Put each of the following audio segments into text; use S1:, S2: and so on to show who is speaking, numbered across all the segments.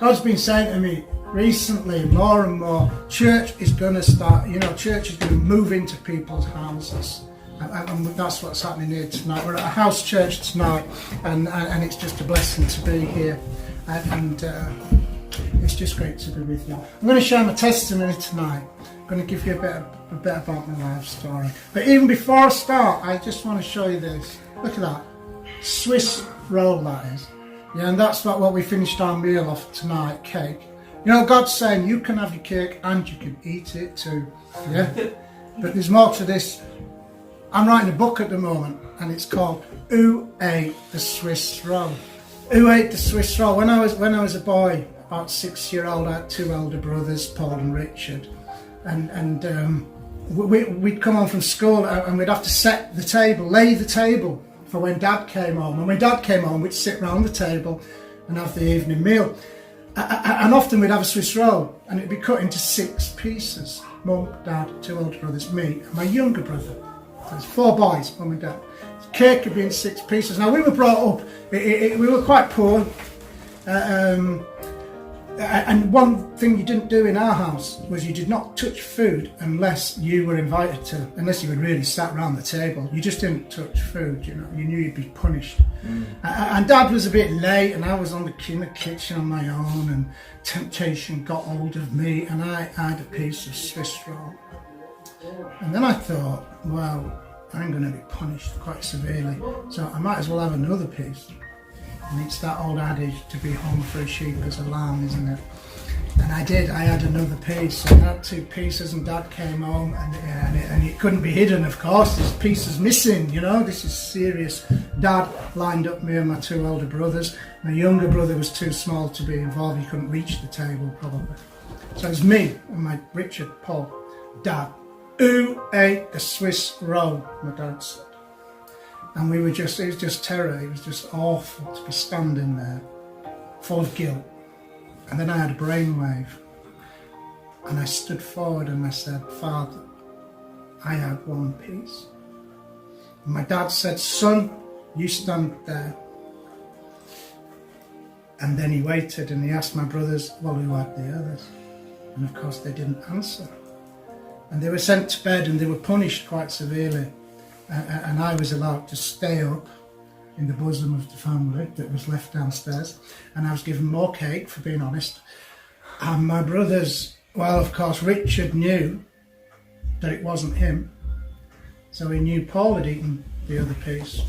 S1: God's been saying to me recently more and more, church is going to start, church is going to move into people's houses. And that's what's happening here tonight. We're at a house church tonight, and it's just a blessing to be here. And it's just great to be with you. I'm going to share my testimony tonight. I'm going to give you a bit about my life story. But even before I start, I just want to show you this. Look at that. Swiss roll, that is. Yeah, and that's what we finished our meal off tonight, cake. God's saying you can have your cake and you can eat it too. Yeah? But there's more to this. I'm writing a book at the moment, and it's called Who Ate the Swiss Roll? Who ate the Swiss roll? When I was a boy, about 6-year-old, I had 2 elder brothers, Paul and Richard, and we'd come home from school and we'd have to set the table, lay the table for when Dad came home. And when Dad came home, we'd sit round the table and have the evening meal. And often we'd have a Swiss roll, and it'd be cut into 6 pieces. Mum, Dad, 2 older brothers, me, and my younger brother. So there's 4 boys, Mum and Dad. The cake would be in 6 pieces. Now we were brought up, we were quite poor. And one thing you didn't do in our house was you did not touch food unless you were invited to, unless you had really sat around the table. You just didn't touch food, you knew you'd be punished. And Dad was a bit late, and I was in the kitchen on my own, and temptation got hold of me, and I had a piece of Swiss roll. And then I thought, well, I'm going to be punished quite severely, so I might as well have another piece. And it's that old adage, to be home for a sheep is a lamb, isn't it? And I did. I had another piece. I had 2 pieces, and Dad came home, and it couldn't be hidden, of course. There's pieces missing, This is serious. Dad lined up me and my 2 older brothers. My younger brother was too small to be involved. He couldn't reach the table, probably. So it was me and my Richard, Paul, Dad. Who ate the Swiss roll? My dad said. And it was just terror. It was just awful to be standing there, full of guilt. And then I had a brainwave, and I stood forward and I said, Father, I had 1 piece. And my dad said, son, you stand there. And then he waited and he asked my brothers, well, who had the others? And of course they didn't answer. And they were sent to bed, and they were punished quite severely. And I was allowed to stay up in the bosom of the family that was left downstairs, and I was given more cake, for being honest. And my brothers, well, of course, Richard knew that it wasn't him, so he knew Paul had eaten the other piece,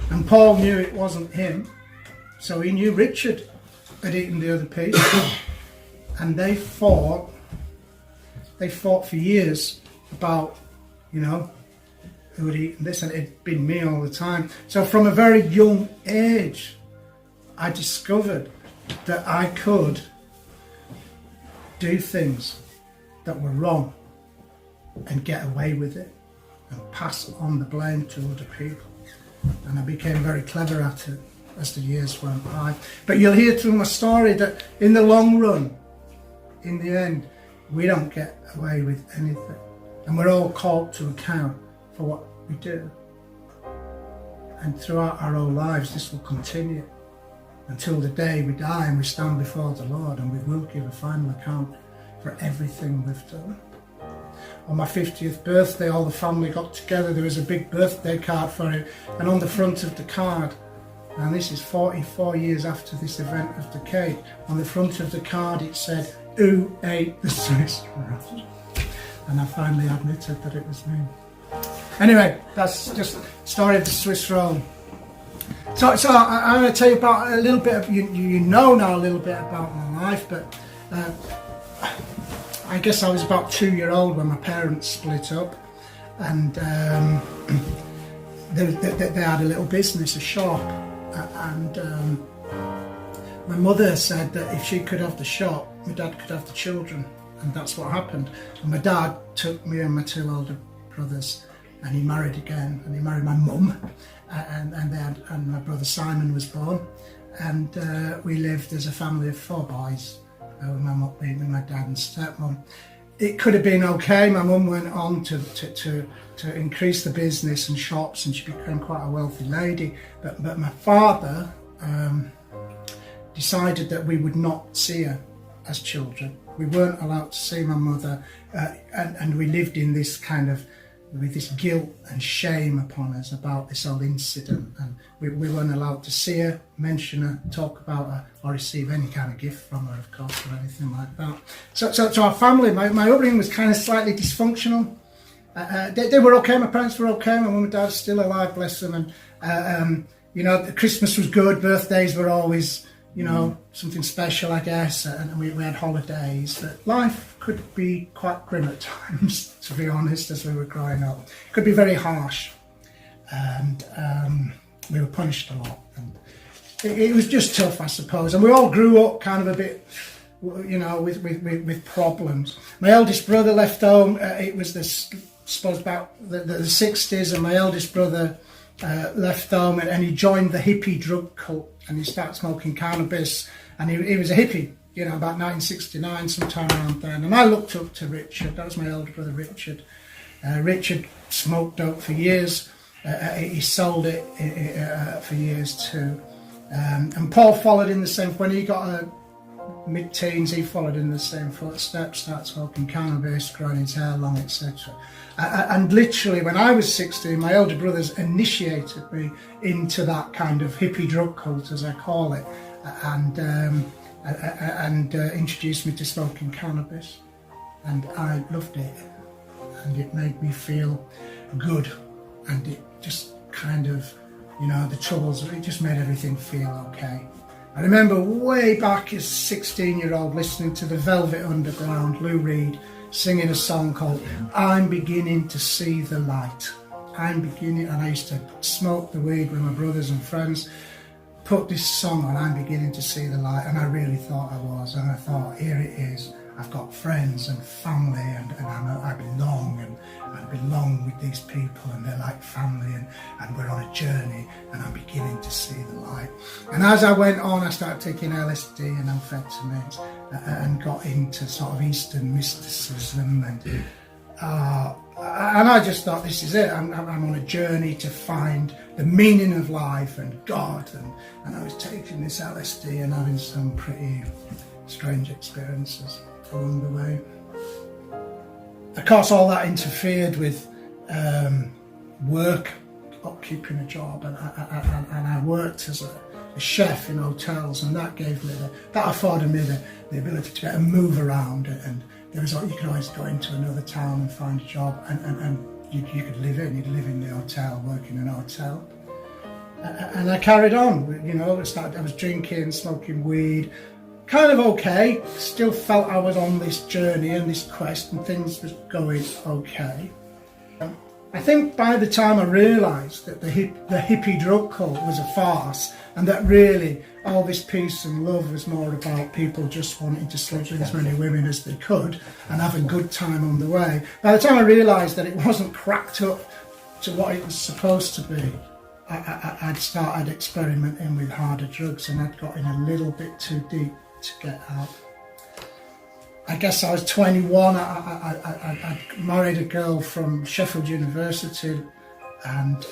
S1: and Paul knew it wasn't him, so he knew Richard had eaten the other piece. And they fought for years about, who had eaten this, and it had been me all the time. So from a very young age, I discovered that I could do things that were wrong and get away with it and pass on the blame to other people. And I became very clever at it as the years went by. But you'll hear through my story that in the long run, in the end, we don't get away with anything. And we're all called to account for what we do. And throughout our whole lives, this will continue until the day we die and we stand before the Lord, and we will give a final account for everything we've done. On my 50th birthday, all the family got together. There was a big birthday card for it, and on the front of the card, and this is 44 years after this event of the cake, on the front of the card it said, who ate the Swiss roll? And I finally admitted that it was me. Anyway, that's just the story of the Swiss roll. So I'm going to tell you about a little bit of, you know now a little bit about my life, but I guess I was about 2-year-old when my parents split up, and they had a little business, a shop, and my mother said that if she could have the shop, my dad could have the children, and that's what happened. And my dad took me and my 2 older brothers, and he married again, and he married my mum, and my brother Simon was born, and we lived as a family of 4 boys, with my mum, with my dad and stepmom. It could have been okay. My mum went on to increase the business and shops, and she became quite a wealthy lady. But my father decided that we would not see her as children. We weren't allowed to see my mother, and we lived in this kind of, with this guilt and shame upon us about this whole incident, and we weren't allowed to see her, mention her, talk about her, or receive any kind of gift from her, of course, or anything like that. So our family, my upbringing was kind of slightly dysfunctional. They were okay, my parents were okay, my mum and dad are still alive, bless them, and Christmas was good, birthdays were always, something special, I guess, and we had holidays, but life could be quite grim at times, to be honest, as we were growing up. It could be very harsh, and we were punished a lot, and it was just tough, I suppose, and we all grew up kind of a bit, with problems. My eldest brother left home, it was about the 60s, and my eldest brother left home, and he joined the hippie drug cult, and he started smoking cannabis, and he was a hippie, about 1969, sometime around then. And I looked up to Richard. That was my older brother, Richard. Richard smoked dope for years. He sold it for years too. And Paul followed in the same. When he got mid-teens, he followed in the same footsteps, started smoking cannabis, growing his hair long, etc. And literally, when I was 16, my elder brothers initiated me into that kind of hippie drug cult, as I call it, and introduced me to smoking cannabis. And I loved it, and it made me feel good, and it just kind of, the troubles, it just made everything feel okay. I remember way back as a 16-year-old listening to the Velvet Underground, Lou Reed, singing a song called I'm Beginning to See the Light. And I used to smoke the weed with my brothers and friends, put this song on, I'm Beginning to See the Light, and I really thought I was, and I thought, here it is, I've got friends and family, and I belong, and I belong with these people, and they're like family, and we're on a journey, and I'm beginning to see the light. And as I went on, I started taking LSD and amphetamines, and got into sort of Eastern mysticism, and I just thought, this is it, I'm on a journey to find the meaning of life and God, and I was taking this LSD and having some pretty strange experiences along the way. Of course, all that interfered with work, keeping a job, and I worked as a chef in hotels, and that gave me that afforded me the ability to move around, and there was, you could always go into another town and find a job, and you could you'd live in the hotel, work in an hotel. And I carried on, I was drinking, smoking weed, kind of okay, still felt I was on this journey and this quest, and things was going okay. I think by the time I realised that the hippie drug cult was a farce, and that really all this peace and love was more about people just wanting to sleep with as many women as they could and have a good time on the way. By the time I realised that it wasn't cracked up to what it was supposed to be, I'd started experimenting with harder drugs, and I'd got in a little bit too deep to get out. I guess I was 21, I married a girl from Sheffield University, and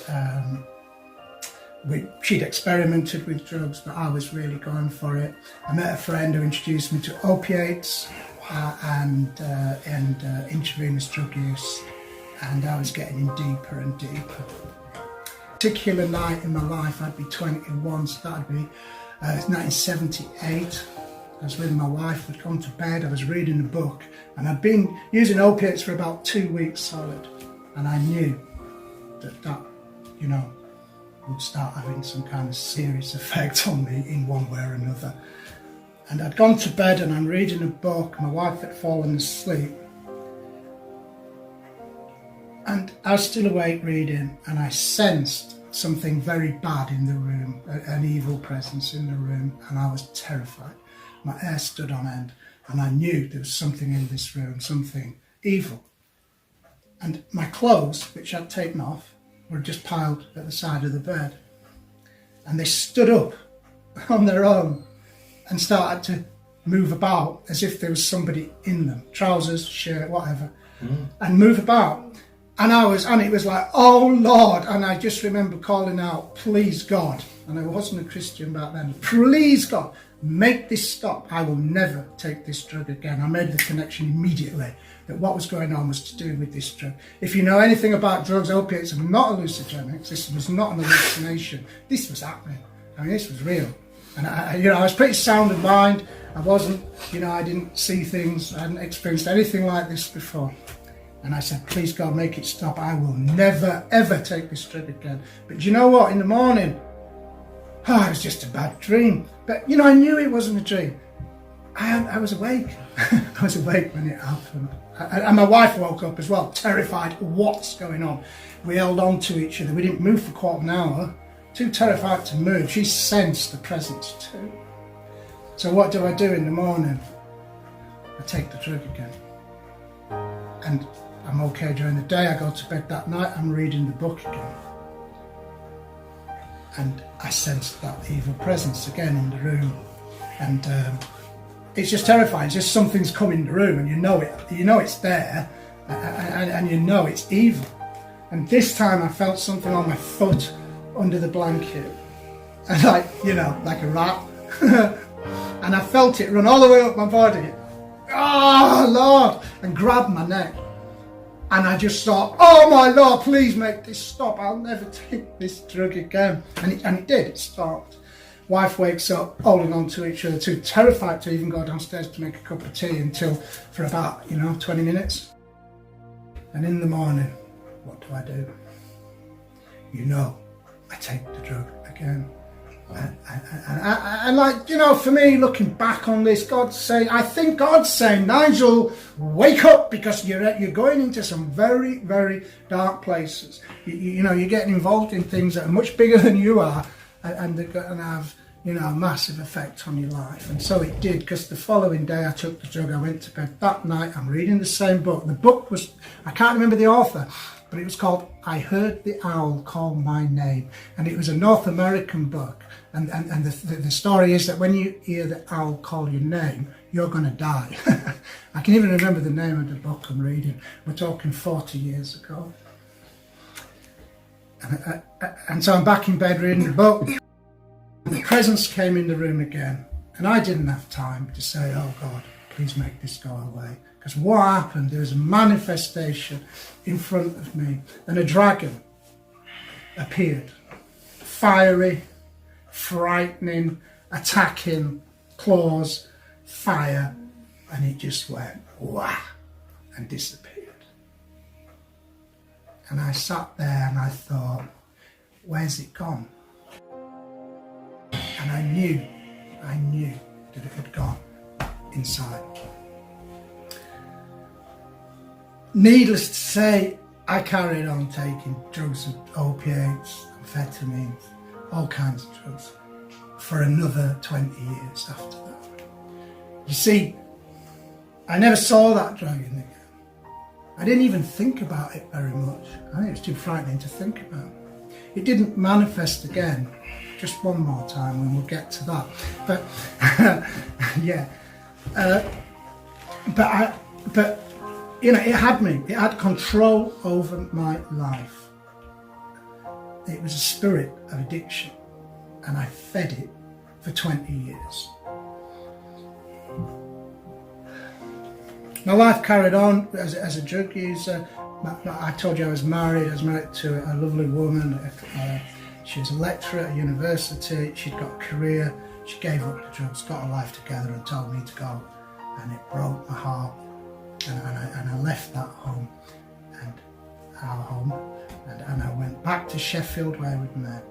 S1: she'd experimented with drugs, but I was really going for it. I met a friend who introduced me to opiates and intravenous drug use, and I was getting in deeper and deeper. Particular night in my life, I'd be 21, so that'd be 1978. I was with my wife, we'd gone to bed, I was reading a book, and I'd been using opiates for about 2 weeks solid, and I knew that would start having some kind of serious effect on me in one way or another. And I'd gone to bed and I'm reading a book, my wife had fallen asleep, and I was still awake reading, and I sensed something very bad in the room, an evil presence in the room, and I was terrified. My hair stood on end, and I knew there was something in this room, something evil. And my clothes, which I'd taken off, were just piled at the side of the bed. And they stood up on their own and started to move about as if there was somebody in them, trousers, shirt, whatever, and move about. And it was like, oh Lord, and I just remember calling out, please God, and I wasn't a Christian back then, please God. make this stop. I will never take this drug again. I made the connection immediately that what was going on was to do with this drug. If you know anything about drugs, opiates are not hallucinogenics. This was not an hallucination. This was happening. I mean, this was real. And I was pretty sound of mind. I wasn't, I didn't see things. I hadn't experienced anything like this before. And I said, please God, make it stop. I will never, ever take this drug again. But do you know what? In the morning, it was just a bad dream. But, I knew it wasn't a dream. I was awake. I was awake when it happened. And my wife woke up as well, terrified. What's going on? We held on to each other. We didn't move for quite an hour. Too terrified to move. She sensed the presence too. So what do I do in the morning? I take the drug again. And I'm okay during the day. I go to bed that night. I'm reading the book again. And I sensed that evil presence again in the room. And it's just terrifying. It's just something's come in the room and you know it. You know it's there and you know it's evil. And this time I felt something on my foot under the blanket. And like a rat. And I felt it run all the way up my body. Oh, Lord! And grabbed my neck. And I just thought, oh my Lord, please make this stop. I'll never take this drug again. And it did, it stopped. Wife wakes up, holding on to each other, too terrified to even go downstairs to make a cup of tea for about, 20 minutes. And in the morning, what do? I take the drug again. And for me, looking back on this, I think God's saying, Nigel, wake up, because you're going into some very, very dark places. You're getting involved in things that are much bigger than you are, and they're going to have, a massive effect on your life. And so it did, because the following day I took the drug, I went to bed that night, I'm reading the same book. The book was, I can't remember the author, but it was called I Heard the Owl Call My Name. And it was a North American book. And the story is that when you hear the owl call your name, you're going to die. I can even remember the name of the book I'm reading. We're talking 40 years ago. And so I'm back in bed reading the book. The presence came in the room again. And I didn't have time to say, oh God, please make this go away. Because what happened, there was a manifestation in front of me. And a dragon appeared. Fiery, frightening, attacking, claws, fire, and it just went wah and disappeared. And I sat there and I thought, where's it gone? And I knew that it had gone inside. Needless to say, I carried on taking drugs and opiates, amphetamines, all kinds of drugs, for another 20 years after that. You see, I never saw that dragon again. I didn't even think about it very much. I think it was too frightening to think about. It didn't manifest again, just one more time, and we'll get to that. But, yeah. But it had me. It had control over my life. It was a spirit of addiction, and I fed it for 20 years. My life carried on as a drug user. I told you I was married. I was married to a lovely woman. She was a lecturer at university. She'd got a career. She gave up the drugs, got her life together, and told me to go. And it broke my heart. And I left that home, and our home, and I went back to Sheffield where we'd met.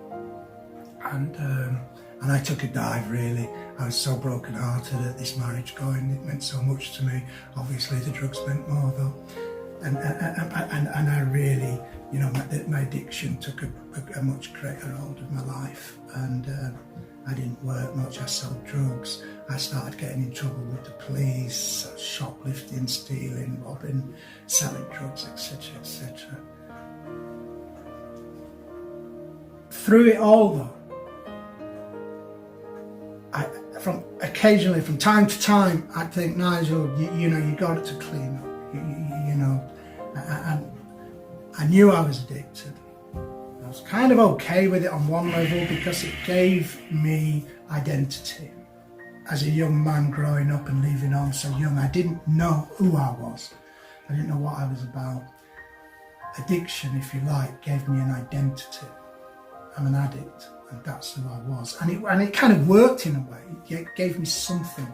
S1: And I took a dive, really. I was so broken-hearted at this marriage going. It meant so much to me. Obviously, the drugs meant more, though. And I really, my addiction took a much greater hold of my life. And I didn't work much. I sold drugs. I started getting in trouble with the police, shoplifting, stealing, robbing, selling drugs, etc., etc. Through it all, though, from time to time, I'd think, Nigel, you got it to clean up. And I knew I was addicted. I was kind of okay with it on one level because it gave me identity. as a young man growing up and leaving home so young, I didn't know who I was. I didn't know what I was about. Addiction, if you like, gave me an identity. I'm an addict, and that's who I was. And it kind of worked in a way. It gave me something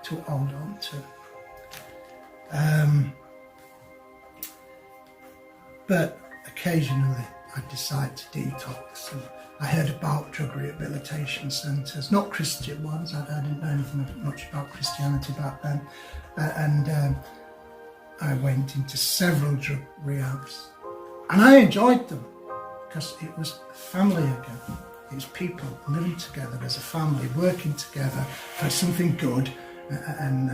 S1: to hold on to. But occasionally I decide to detox. And I heard about drug rehabilitation centres, not Christian ones. I didn't know anything much about Christianity back then. I went into several drug rehabs, and I enjoyed them because it was family again. It was people living together as a family, working together for something good. And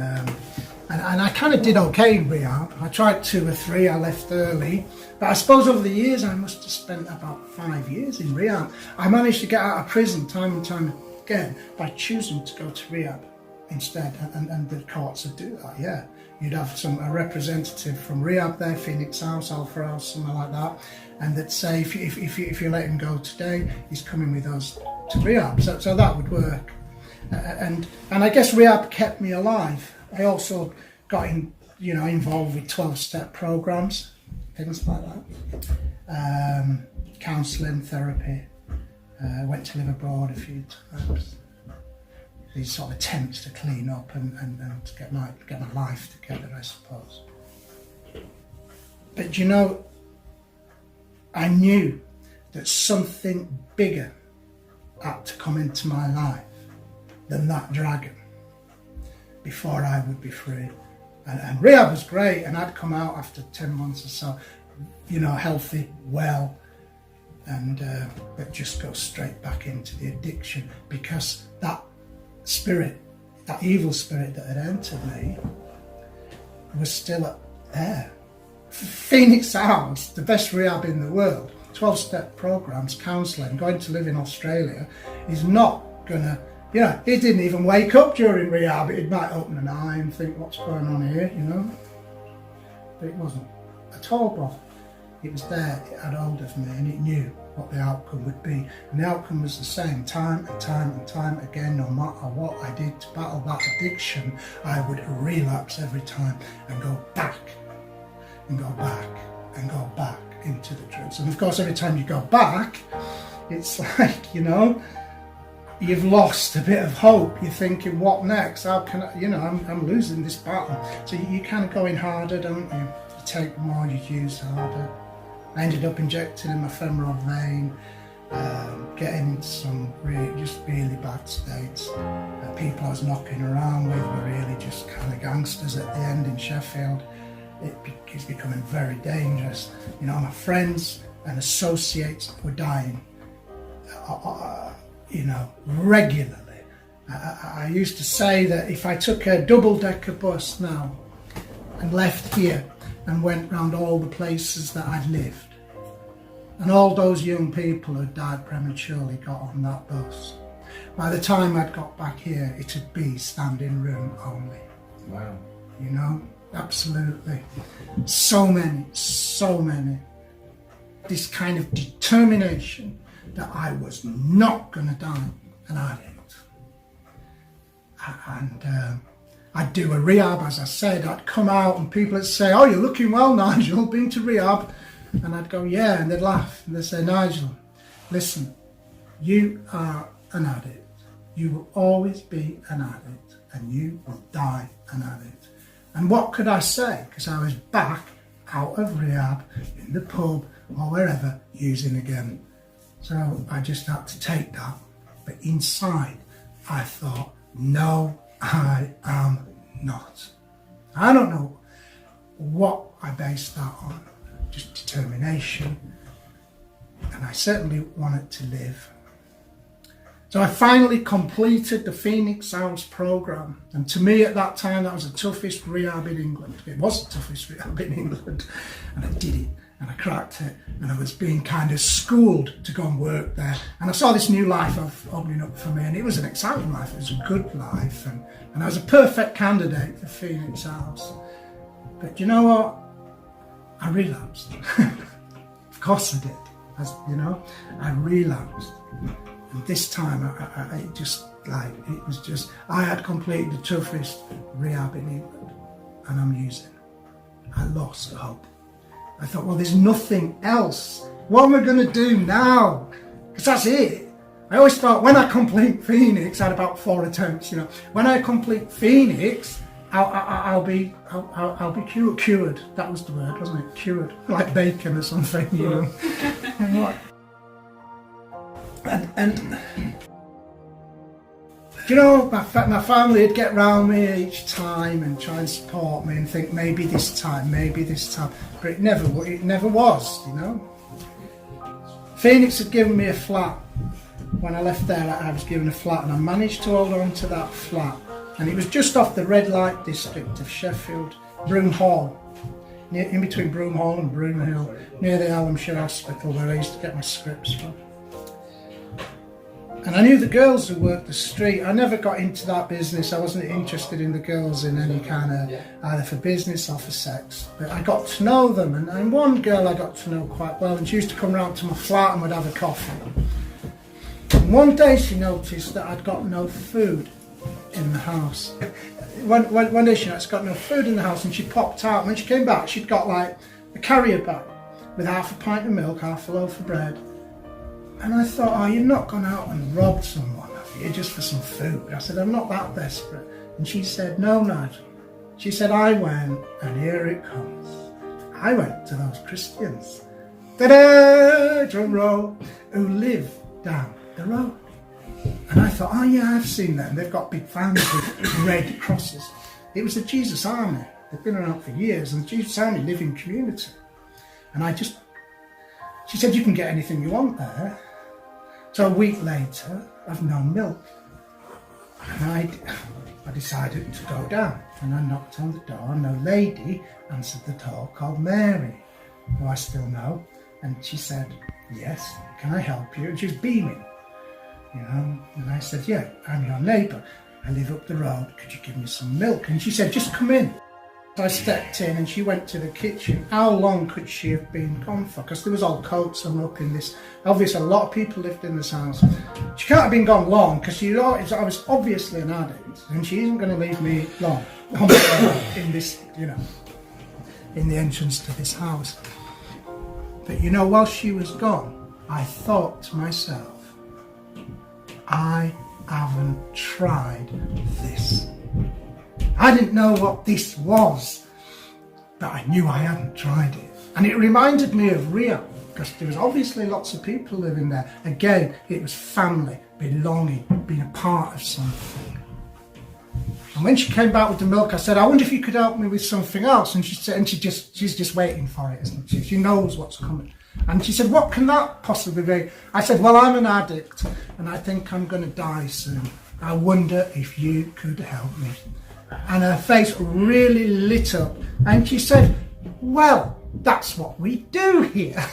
S1: I kind of did okay in rehab. I tried 2 or 3, I left early. But I suppose over the years I must have spent about 5 years in rehab. I managed to get out of prison time and time again by choosing to go to rehab instead. And the courts would do that, yeah. You'd have a representative from rehab there, Phoenix House, Alpha House, something like that. And they'd say, if you let him go today, he's coming with us to rehab. So that would work. And I guess rehab kept me alive. I also got involved with 12-step programs, things like that. Counselling, therapy. Went to live abroad a few times. These sort of attempts to clean up and to get my life together, I suppose. But I knew that something bigger had to come into my life than that dragon before I would be free. And rehab was great, and I'd come out after 10 months or so, healthy, well, but just go straight back into the addiction because that spirit, that evil spirit that had entered me was still there. Phoenix House, the best rehab in the world, 12-step programs, counselling, going to live in Australia, is not gonna, it didn't even wake up during rehab. It might open an eye and think, what's going on here, But it wasn't at all bothered. It was there, it had hold of me, and it knew what the outcome would be. And the outcome was the same, time and time and time again. No matter what I did to battle that addiction, I would relapse every time and go back and go back and go back into the drugs. And of course, every time you go back, it's like, you've lost a bit of hope. You're thinking, what next? How can I, I'm losing this battle. So you kind of go in harder, don't you? You take more, you use harder. I ended up injecting in my femoral vein, getting into some really bad states. People I was knocking around with were really just kind of gangsters at the end in Sheffield. It's becoming very dangerous. My friends and associates were dying, regularly. I used to say that if I took a double-decker bus now and left here and went round all the places that I'd lived, and all those young people who died prematurely got on that bus, by the time I'd got back here, it'd be standing room only.
S2: Wow.
S1: Absolutely. So many. This kind of determination that I was not going to die, and I didn't. And I'd do a rehab, as I said. I'd come out and people would say, "Oh, you're looking well, Nigel, been to rehab?" And I'd go, "Yeah," and they'd laugh. And they'd say, "Nigel, listen, you are an addict. You will always be an addict, and you will die an addict." And what could I say? Because I was back out of rehab, in the pub, or wherever, using again. So I just had to take that. But inside, I thought, no, I am not. I don't know what I based that on. Just determination. And I certainly wanted to live. So I finally completed the Phoenix House program. And to me at that time, that was the toughest rehab in England. It was the toughest rehab in England. And I did it. And I cracked it. And I was being kind of schooled to go and work there. And I saw this new life opening up for me. And it was an exciting life. It was a good life. And I was a perfect candidate for Phoenix House. But you know what? I relapsed. Of course I did. I relapsed. And this time, I had completed the toughest rehab in England, and I'm using. I lost hope. I thought, well, there's nothing else. What am I going to do now? Because that's it. I always thought when I complete Phoenix, I had about 4 attempts, you know. When I complete Phoenix, I'll be cured. That was the word, wasn't it? Cured, like bacon or something, you know. And what? And you know, my family would get round me each time and try and support me and think maybe this time, but it never was, you know. Phoenix had given me a flat. When I left there, I was given a flat, and I managed to hold on to that flat. And it was just off the red light district of Sheffield, Broom Hall, in between Broom Hall and Broom Hill, near the Hallamshire Hospital, where I used to get my scripts from. And I knew the girls who worked the street. I never got into that business. I wasn't interested in the girls in any kind of, either for business or for sex. But I got to know them, and one girl I got to know quite well, and she used to come round to my flat and would have a coffee. And one day she noticed that I'd got no food in the house. One day she noticed I'd got no food in the house, and she popped out. And when she came back, she'd got like a carrier bag with half a pint of milk, half a loaf of bread. And I thought, oh, you've not gone out and robbed someone, have you, just for some food? I said, I'm not that desperate. And she said, no, Nigel. She said, I went, and here it comes. I went to those Christians, ta-da, drum roll, who live down the road. And I thought, oh yeah, I've seen them. They've got big vans with red crosses. It was the Jesus Army. They've been around for years, and the Jesus Army live in community. And she said, you can get anything you want there. So a week later, I've no milk. And I decided to go down, and I knocked on the door, and a lady answered the door called Mary, who I still know. And she said, yes, can I help you? And she was beaming, you know. And I said, yeah, I'm your neighbour. I live up the road. Could you give me some milk? And she said, just come in. So I stepped in, and she went to the kitchen. How long could she have been gone for? Because there was all coats hung up in this. Obviously, a lot of people lived in this house. She can't have been gone long, because I was obviously an addict, and she isn't going to leave me long in this, you know, in the entrance to this house. But you know, while she was gone, I thought to myself, I haven't tried this. I didn't know what this was, but I knew I hadn't tried it. And it reminded me of Rio, because there was obviously lots of people living there. Again, it was family, belonging, being a part of something. And when she came back with the milk, I said, I wonder if you could help me with something else. And she said, and she's just waiting for it, isn't she? She knows what's coming. And she said, what can that possibly be? I said, well, I'm an addict, and I think I'm going to die soon. I wonder if you could help me. And her face really lit up, and she said, well, that's what we do here.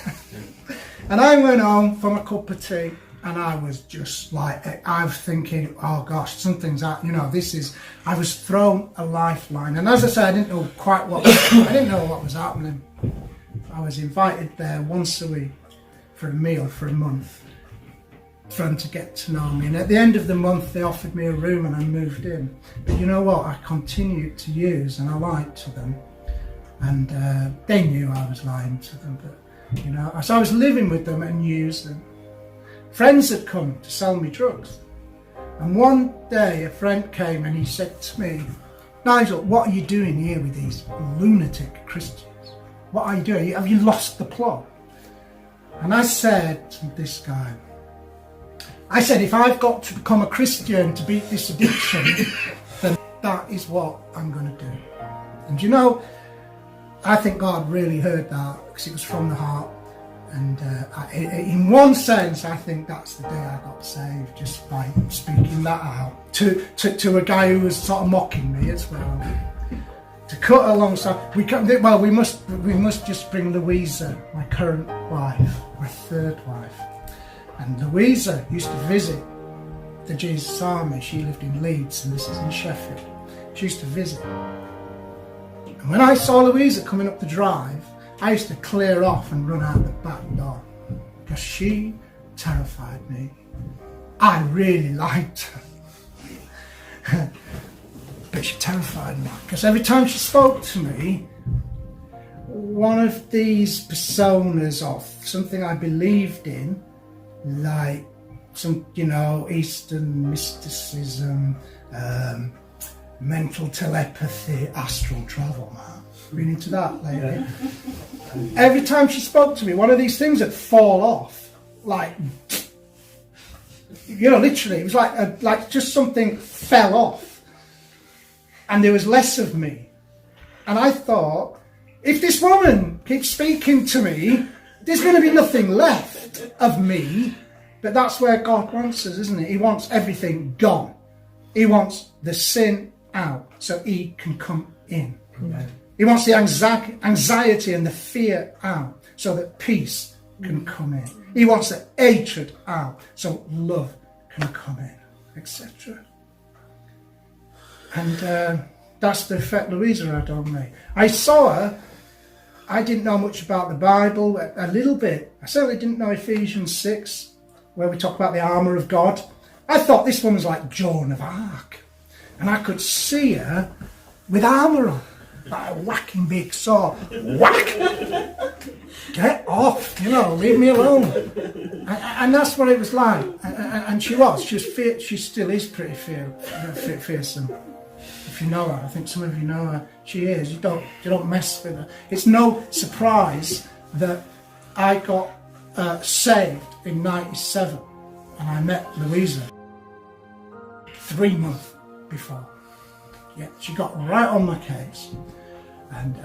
S1: And I went home for my cup of tea, and I was just like, I was thinking, oh gosh, something's out, you know, I was thrown a lifeline. And as I said, I didn't know what was happening. I was invited there once a week for a meal for a month, for them to get to know me. And at the end of the month, they offered me a room, and I moved in. But you know what? I continued to use, and I lied to them. And they knew I was lying to them. But, you know, so I was living with them and used them. Friends had come to sell me drugs. And one day a friend came and he said to me, Nigel, what are you doing here with these lunatic Christians? What are you doing? Have you lost the plot? And I said to this guy, I said, if I've got to become a Christian to beat this addiction, then that is what I'm going to do. And you know, I think God really heard that, because it was from the heart. And in one sense, I think that's the day I got saved, just by speaking that out to a guy who was sort of mocking me as well. To cut alongside, we must just bring Louisa, my current wife, my third wife. And Louisa used to visit the Jesus Army. She lived in Leeds, and this is in Sheffield. She used to visit. And when I saw Louisa coming up the drive, I used to clear off and run out the back door, because she terrified me. I really liked her. But she terrified me, because every time she spoke to me, one of these personas of something I believed in, like some, Eastern mysticism, mental telepathy, astral travel, man. Been into that lately. Every time she spoke to me, one of these things would fall off, like, literally, it was like just something fell off. And there was less of me. And I thought, if this woman keeps speaking to me, there's going to be nothing left of me. But that's where God wants us, isn't it? He wants everything gone. He wants the sin out so he can come in. Amen. He wants the anxiety and the fear out so that peace can come in. He wants the hatred out so love can come in, etc. And that's the effect Louisa had on me. I saw her. I didn't know much about the Bible, a little bit. I certainly didn't know Ephesians 6, where we talk about the armour of God. I thought this one was like Joan of Arc. And I could see her with armour on, like a whacking big sword. Whack! Get off, leave me alone. And that's what it was like. And she was she still is pretty fearsome. If you know her, I think some of you know her, she is. You don't mess with her. It's no surprise that I got saved in '97, and I met Louisa 3 months before. Yeah, she got right on my case, and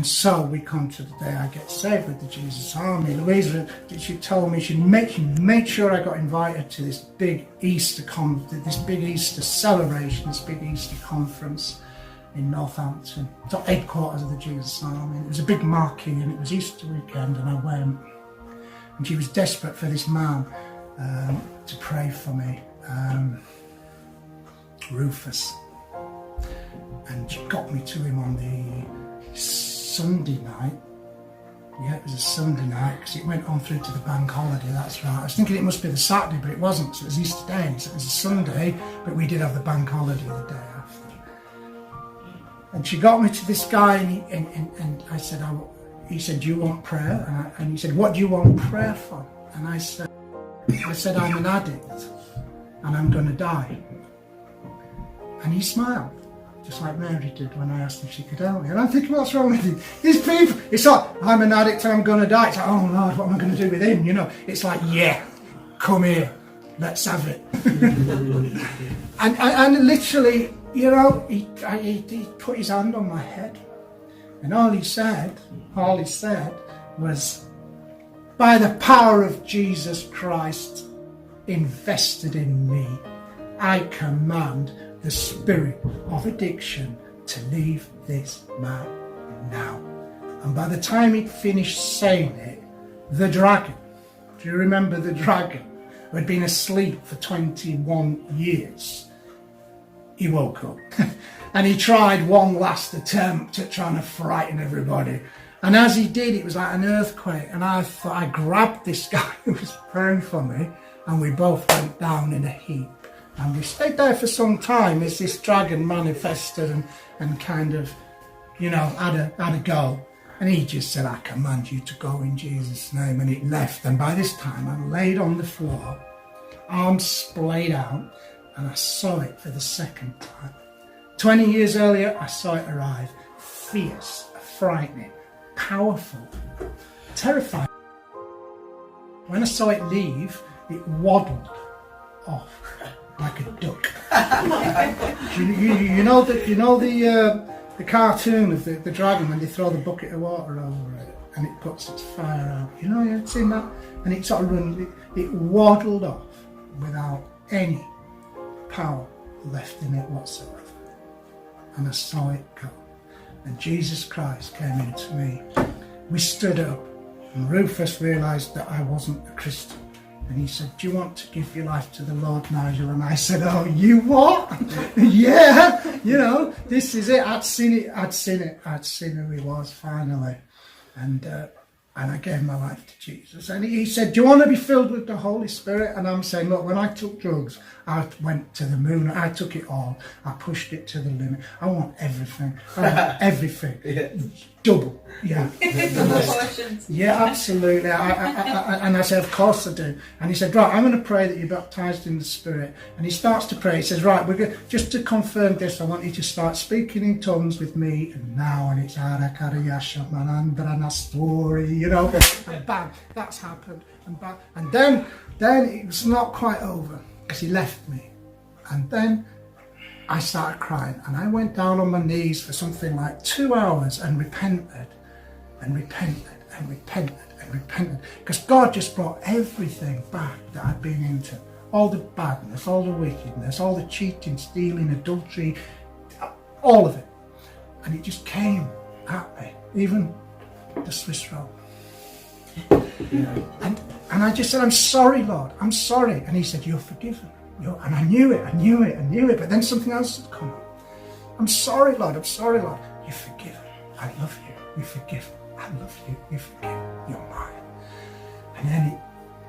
S1: so we come to the day I get saved with the Jesus Army. Louisa, she told me she made sure I got invited to this big Easter celebration, this big Easter conference in Northampton, the headquarters of the Jesus Army. It was a big marquee, and it was Easter weekend, and I went. And she was desperate for this man to pray for me, Rufus, and she got me to him on the Sunday night. Yeah, it was a Sunday night, because it went on through to the bank holiday, that's right. I was thinking it must be the Saturday, but it wasn't, so it was Easter Day, so it was a Sunday, but we did have the bank holiday the day after. And she got me to this guy, and I said, he said, do you want prayer? And he said, what do you want prayer for? And I said, I'm an addict, and I'm going to die. And he smiled, just like Mary did when I asked if she could help me. And I'm thinking, what's wrong with you? These people, it's like, I'm an addict and I'm going to die. It's like, oh Lord, what am I going to do with him? It's like, yeah, come here, let's have it. and literally, he put his hand on my head. And all he said was, by the power of Jesus Christ invested in me, I command the spirit of addiction to leave this man now. And by the time he'd finished saying it, the dragon, do you remember the dragon, who had been asleep for 21 years, he woke up. And he tried one last attempt at trying to frighten everybody. And as he did, it was like an earthquake. And I grabbed this guy who was praying for me, and we both went down in a heap. And we stayed there for some time as this dragon manifested and kind of, had a go. And he just said, I command you to go in Jesus' name. And it left. And by this time, I'm laid on the floor, arms splayed out, and I saw it for the second time. 20 years earlier, I saw it arrive. Fierce, frightening, powerful, terrifying. When I saw it leave, it waddled off like a duck. you know the cartoon of the dragon when they throw the bucket of water over it and it puts its fire out. You've seen that? And it sort of it waddled off without any power left in it whatsoever. And I saw it go. And Jesus Christ came into me. We stood up, and Rufus realised that I wasn't a Christian. And he said, do you want to give your life to the Lord, Nigel? And I said, oh, you what? Yeah, this is it. I'd seen who he was finally. And And I gave my life to Jesus. And he said, do you want to be filled with the Holy Spirit? And I'm saying, look, when I took drugs, I went to the moon. I took it all. I pushed it to the limit. I want everything. I want everything.
S2: Yeah.
S1: Double. Yeah. Yeah, absolutely. And I said, of course I do. And he said, right, I'm going to pray that you're baptized in the Spirit. And he starts to pray. He says, right, we're going just to confirm this, I want you to start speaking in tongues with me now. And it's Arakariyasha Manandra story, you know. And bang, that's happened. And bang. And then it was not quite over because he left me. And then I started crying, and I went down on my knees for something like 2 hours and repented and repented and repented and repented, because God just brought everything back that I'd been into. All the badness, all the wickedness, all the cheating, stealing, adultery, all of it. And it just came at me, even the Swiss roll. Yeah. And I just said, I'm sorry, Lord, I'm sorry. And he said, you're forgiven. And I knew it, but then something else had come up. I'm sorry, Lord, you're forgiven. I love you, you're forgiven. I love you, you're forgiven. You're mine. And then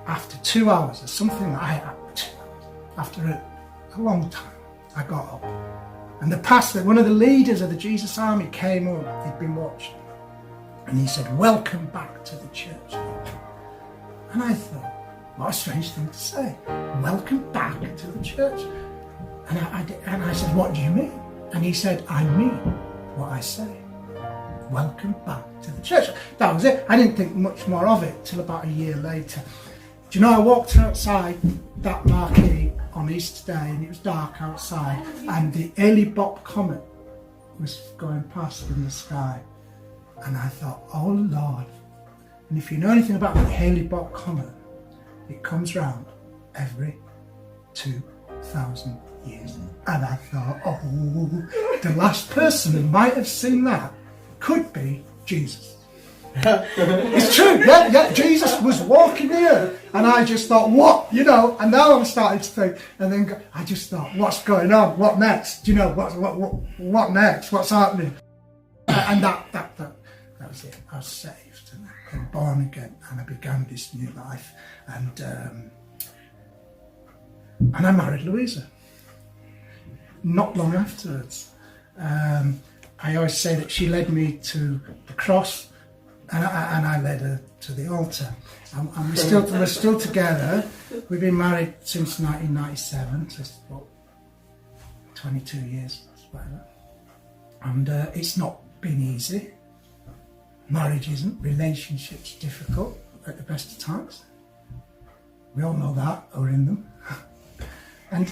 S1: after 2 hours, or something after a long time, I got up. And the pastor, one of the leaders of the Jesus Army, came up. He'd been watching. And he said, welcome back to the church. And I thought, what a strange thing to say. Welcome back to the church. And I said, what do you mean? And he said, I mean what I say. Welcome back to the church. That was it. I didn't think much more of it till about a year later. Do you know, I walked outside that marquee on Easter Day, and it was dark outside, and the Hale-Bopp comet was going past in the sky. And I thought, oh Lord. And if you know anything about the Hale-Bopp comet, it comes round every 2,000 years. And I thought, oh, the last person who might have seen that could be Jesus. It's true, yeah, Jesus was walking the earth, and I just thought, what, you know, and now I'm starting to think, and then I just thought, what's going on, what next, you know, what next, what's happening? And that was it. I was saved, and I got born again, and I began this new life, and I married Louisa not long afterwards. I always say that she led me to the cross, and I led her to the altar. And we're still together. We've been married since 1997, so it's about 22 years, whatever. And it's not been easy. Marriage isn't. Relationships difficult at the best of times. We all know that, or in them. And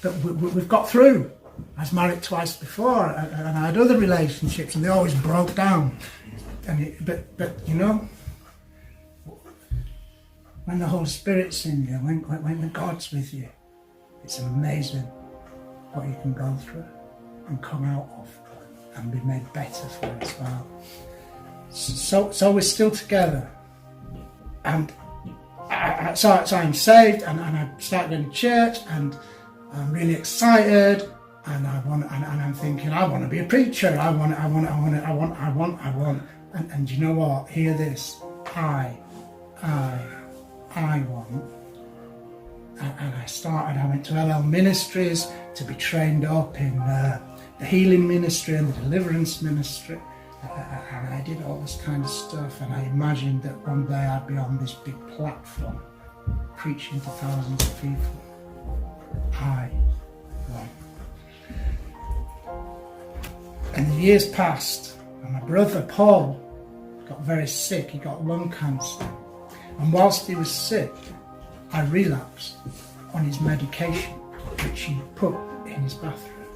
S1: but we've got through. I was married twice before, and I had other relationships, and they always broke down. But you know, when the Holy Spirit's in you, when God's with you, it's amazing what you can go through and come out of and be made better for it as well. So we're still together, and so I'm saved, and I started going to church, and I'm really excited. And I'm thinking, I want to be a preacher. I want. And you know what? Hear this. I want. And I went to LL Ministries to be trained up in the healing ministry and the deliverance ministry. And I did all this kind of stuff. And I imagined that one day I'd be on this big platform preaching to thousands of people. I want. And the years passed, and my brother Paul got very sick. He got lung cancer, and whilst he was sick, I relapsed on his medication, which he put in his bathroom.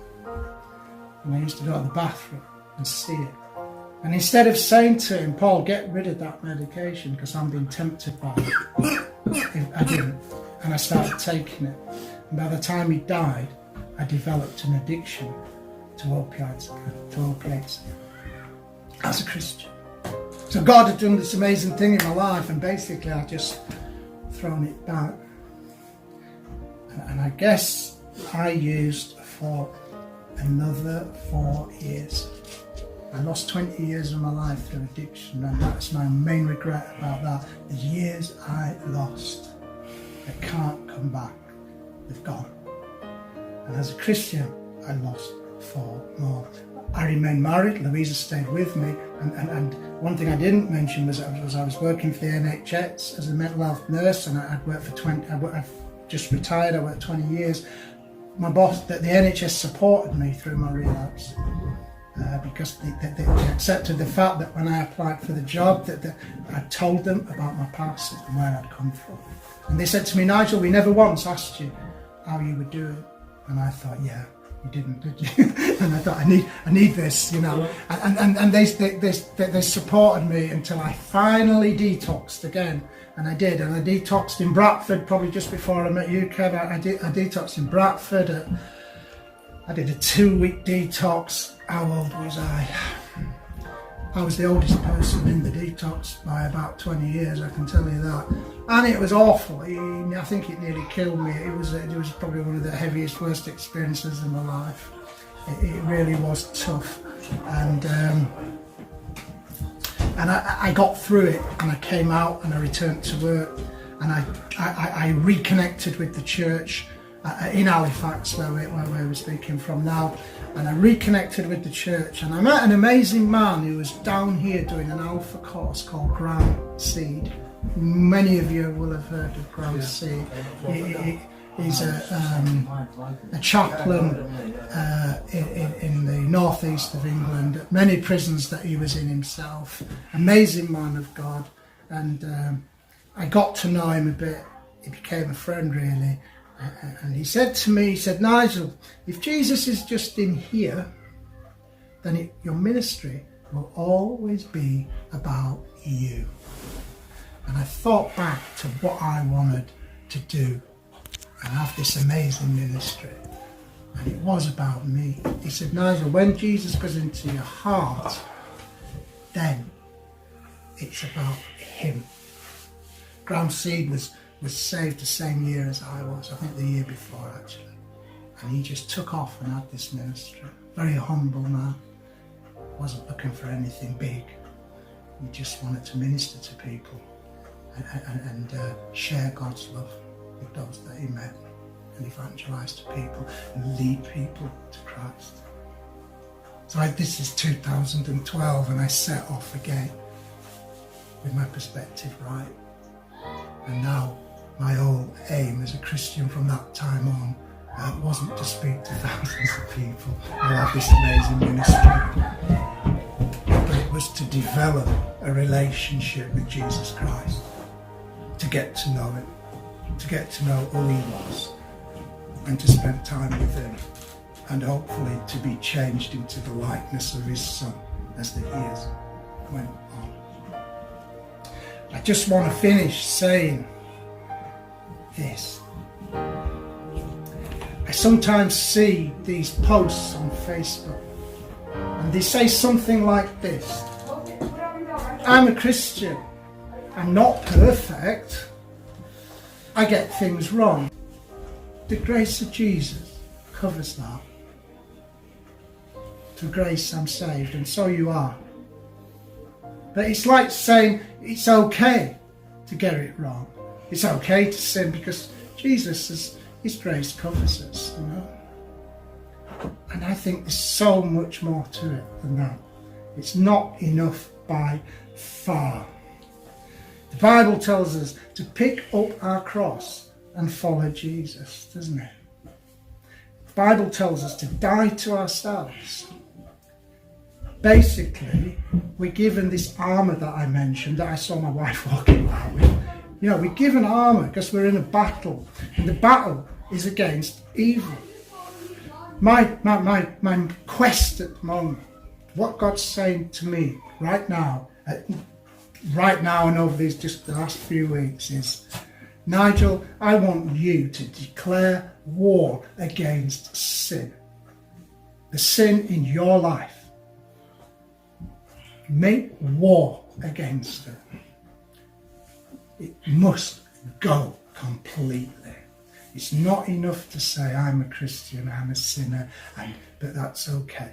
S1: And I used to go to the bathroom and see it. And instead of saying to him, Paul, get rid of that medication because I'm being tempted by it, I didn't. And I started taking it. And by the time he died, I developed an addiction to opiates as a Christian. So God had done this amazing thing in my life, and basically I just thrown it back. And I guess I used for another 4 years. I lost 20 years of my life through addiction, and that's my main regret about that. The years I lost, they can't come back. They've gone. And as a Christian, I lost 4 more. I remained married. Louisa stayed with me, and one thing I didn't mention was I was working for the NHS as a mental health nurse, and I'd worked for I've just retired. I worked 20 years. My boss, the NHS supported me through my relapse. Because they accepted the fact that when I applied for the job that I told them about my past and where I'd come from. And they said to me, Nigel, we never once asked you how you were doing. And I thought, yeah, you didn't, did you? And I thought, I need this, you know. And they supported me until I finally detoxed again. And I did, and I detoxed in Bradford probably just before I met you, Kev. I detoxed in Bradford. I did a 2-week detox. How old was I? I was the oldest person in the detox by about 20 years, I can tell you that. And it was awful. I think it nearly killed me. It was probably one of the heaviest, worst experiences in my life. It really was tough. And I got through it, and I came out and I returned to work, and I reconnected with the church in Halifax, where we're speaking from now, and I reconnected with the church, and I met an amazing man who was down here doing an alpha course called Ground Seed. Many of you will have heard of Ground Seed. He's a chaplain in the northeast of England, many prisons that he was in himself. Amazing man of God, and I got to know him a bit. He became a friend, really. And he said to me, he said, Nigel, if Jesus is just in here, then your ministry will always be about you. And I thought back to what I wanted to do and have this amazing ministry. And it was about me. He said, Nigel, when Jesus goes into your heart, then it's about him. Ground Seed was saved the same year as I was, I think the year before actually. And he just took off and had this ministry. Very humble man, wasn't looking for anything big. He just wanted to minister to people and share God's love with those that he met, and evangelise to people and lead people to Christ. So this is 2012, and I set off again with my perspective right. And now my whole aim as a Christian from that time on wasn't to speak to thousands of people or have this amazing ministry, but it was to develop a relationship with Jesus Christ, to get to know him, to get to know who he was, and to spend time with him, and hopefully to be changed into the likeness of his Son as the years went on. I just want to finish saying this. I sometimes see these posts on Facebook, and they say something like this: I'm a Christian, I'm not perfect, I get things wrong. The grace of Jesus covers that. Through grace I'm saved, and so you are. But it's like saying it's okay to get it wrong. It's okay to sin because Jesus, his grace covers us, you know. And I think there's so much more to it than that. It's not enough by far. The Bible tells us to pick up our cross and follow Jesus, doesn't it? The Bible tells us to die to ourselves. Basically, we're given this armour that I mentioned, that I saw my wife walking around with. You know, we're given armour because we're in a battle, and the battle is against evil. My quest at the moment, what God's saying to me right now and over these just the last few weeks is, Nigel, I want you to declare war against sin. The sin in your life. Make war against it. It must go completely. It's not enough to say I'm a Christian, I'm a sinner, but that's okay.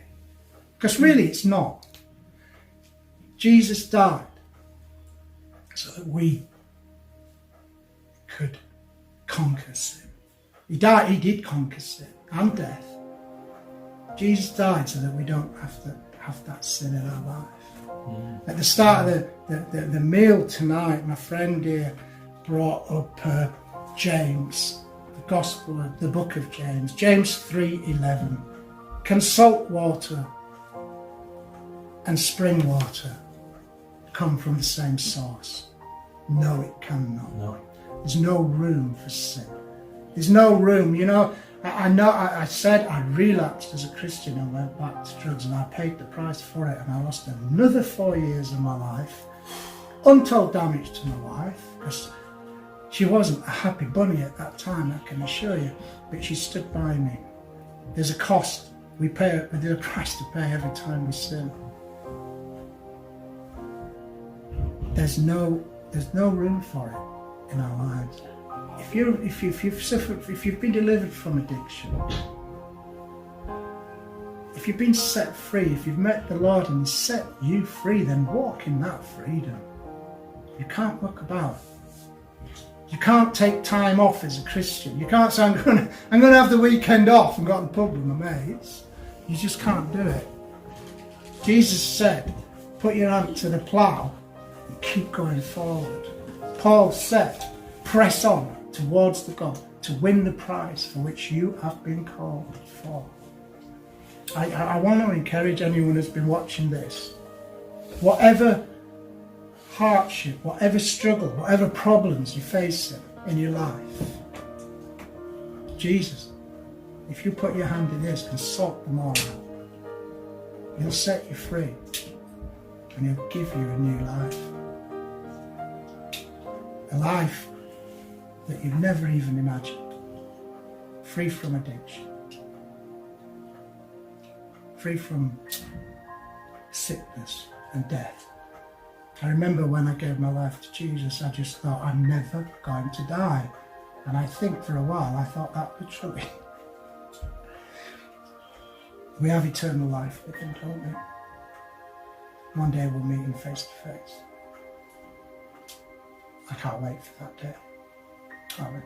S1: Because really it's not. Jesus died so that we could conquer sin. He did conquer sin and death. Jesus died so that we don't have to have that sin in our life. At the start of the meal tonight, my friend here brought up James, the Gospel of the book of James, James 3:11. Can salt water and spring water come from the same source? No, it cannot.
S2: No.
S1: There's no room for sin. There's no room. You know, I said I relapsed as a Christian and went back to drugs, and I paid the price for it, and I lost another 4 years of my life. Untold damage to my wife, because she wasn't a happy bunny at that time, I can assure you, but she stood by me. There's a cost. There's a price to pay every time we sin. There's no room for it in our lives. If you've been delivered from addiction, if you've been set free, if you've met the Lord and He's set you free, then walk in that freedom. You can't muck about. You can't take time off as a Christian. You can't say, I'm going to have the weekend off and go to the pub with my mates. You just can't do it. Jesus said, put your hand to the plough and keep going forward. Paul said, press on towards the goal to win the prize for which you have been called for. I want to encourage anyone who's been watching this, whatever hardship, whatever struggle, whatever problems you're facing in your life, Jesus, if you put your hand in His, can sort them all out. He'll set you free and He'll give you a new life. A life that you've never even imagined. Free from addiction. Free from sickness and death. I remember when I gave my life to Jesus, I just thought, I'm never going to die. And I think for a while I thought that literally. We have eternal life with Him, don't we? One day we'll meet Him face to face. I can't wait for that day. Can't wait.